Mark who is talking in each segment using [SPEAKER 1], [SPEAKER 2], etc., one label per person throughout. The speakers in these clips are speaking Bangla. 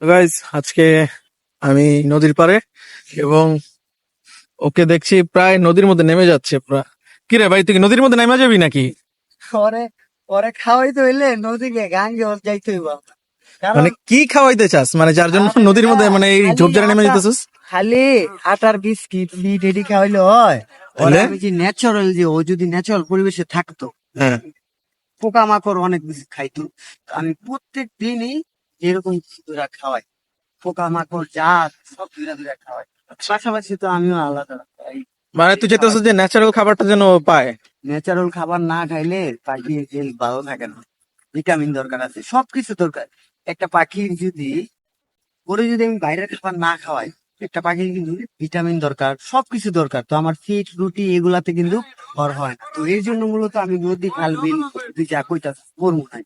[SPEAKER 1] গাইস আজকে আমি নদীর পাড়ে এবং ওকে দেখছি প্রায় নদীর মধ্যে নেমে যাচ্ছে প্রায়। কি রে ভাই, তুই কি নদীর মধ্যে নেমে যাবি নাকি?
[SPEAKER 2] পরে পরে খাওয়াইতে হইলে নদীকে গাঙ্গে যাইতে হইব আমার। কারণ
[SPEAKER 1] মানে কি খাওয়াইতে চাস, মানে যার জন্য
[SPEAKER 2] আরে
[SPEAKER 1] নদীর মধ্যে
[SPEAKER 2] বেটা,
[SPEAKER 1] মানে এই
[SPEAKER 2] খালি
[SPEAKER 1] ঝোপঝাড়ে নেমে
[SPEAKER 2] আটা-
[SPEAKER 1] যেতেছিস?
[SPEAKER 2] খালি আটার বিস্কিট বিট এটি খাওয়াইলে হয়?
[SPEAKER 1] তাহলে?
[SPEAKER 2] আমি যে ন্যাচারাল, যে ও যদি ন্যাচারাল পরিবেশে থাকতো,
[SPEAKER 1] হ্যাঁ।
[SPEAKER 2] পোকামাকড় অনেক বেশি খাইতো। আমি প্রত্যেক দিনই এরকম কিছু দূরা খাওয়াই, পোকামাকড় জাত সব দূরা খাওয়াই। পাশাপাশি তো আমিও আলাদা
[SPEAKER 1] মানে তুই যেতেছিস যে ন্যাচারাল খাবারটা যেন ও পায়।
[SPEAKER 2] ন্যাচারাল খাবার না খাইলে পাখির হেলথ ভালো থাকে না। ভিটামিন দরকার আছে, সবকিছু দরকার। একটা পাখির যদি, ওরে যদি আমি বাইরের খাবার না খাওয়াই, একটা পাখির কিন্তু ভিটামিন দরকার, সবকিছু দরকার। তো আমার ফিট রুটি এগুলাতে কিন্তু ভর হয় না। তো এর জন্য মূলত আমি নদী খাল বিল তুই যা কইতা করবো না।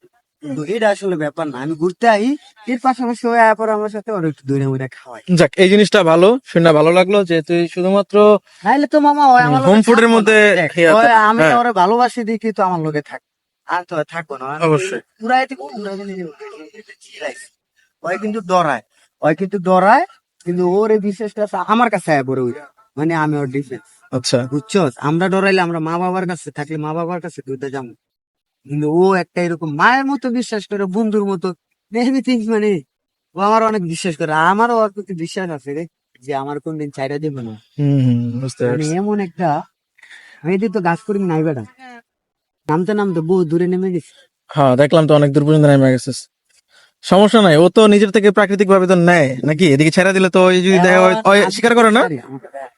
[SPEAKER 2] তো এটা আসলে ব্যাপার না, আমি ঘুরতে আই, এর পাশাপাশি ওই আয়ার পর আমার সাথে ওর একটু দূরে মুড়ে খাওয়াই।
[SPEAKER 1] যাক, এই জিনিসটা ভালো, শুনে ভালো লাগলো যে তুই শুধুমাত্র
[SPEAKER 2] নাইলে তো মামা ওই আমার
[SPEAKER 1] হোম
[SPEAKER 2] লগে
[SPEAKER 1] ফুডের
[SPEAKER 2] থাকবো না।
[SPEAKER 1] মধ্যে
[SPEAKER 2] দেখ,
[SPEAKER 1] খেয়ে
[SPEAKER 2] ওই
[SPEAKER 1] থাক-
[SPEAKER 2] আমি তো
[SPEAKER 1] হ্যাঁ,
[SPEAKER 2] ওরে ভালোবাসি দেখি তো আমার লগে থাক, আর তো আর থাকবো না।
[SPEAKER 1] অবশ্যই।
[SPEAKER 2] পুরাইতে ওই কিন্তু ডরায়, ওই কিন্তু ডরায়, কিন্তু ওর এই বিশেষটা আমার কাছে আয় পড়ে ওইটা, মানে আমি ওর ডিফেন্স।
[SPEAKER 1] আচ্ছা।
[SPEAKER 2] বুঝছো, আমরা ডরাইলে আমরা মা বাবার কাছে থাকলে মা বাবার কাছে দুইটা যাবো, কিন্তু ও একটা এরকম মায়ের মতো বিশ্বাস করে, বন্ধুর মতো এভরিথিং। মানে ও আমার অনেক বিশ্বাস করে, আমারও ওর প্রতি বিশ্বাস আছে রে, যে আমার কোনদিন ছাইরা দেবে না।
[SPEAKER 1] বুঝতে
[SPEAKER 2] মানে
[SPEAKER 1] পারছি।
[SPEAKER 2] এমন একটা, আমি তো গাছ করি নাই বেটা, নামতে নামতে বহু দূরে নেমে গেছি।
[SPEAKER 1] হ্যাঁ, দেখলাম তো অনেক দূর পর্যন্ত নেমে গেছিস। সমস্যা নাই, ও তো নিজের থেকে প্রাকৃতিক ভাবে তো নেয় নাকি, এদিকে ছেড়ে দিলে তো ওই যদি দেখা হয়,
[SPEAKER 2] এখন
[SPEAKER 1] ওই
[SPEAKER 2] আমি
[SPEAKER 1] স্বীকার করে না।
[SPEAKER 2] পারি, আমাকে দেয়।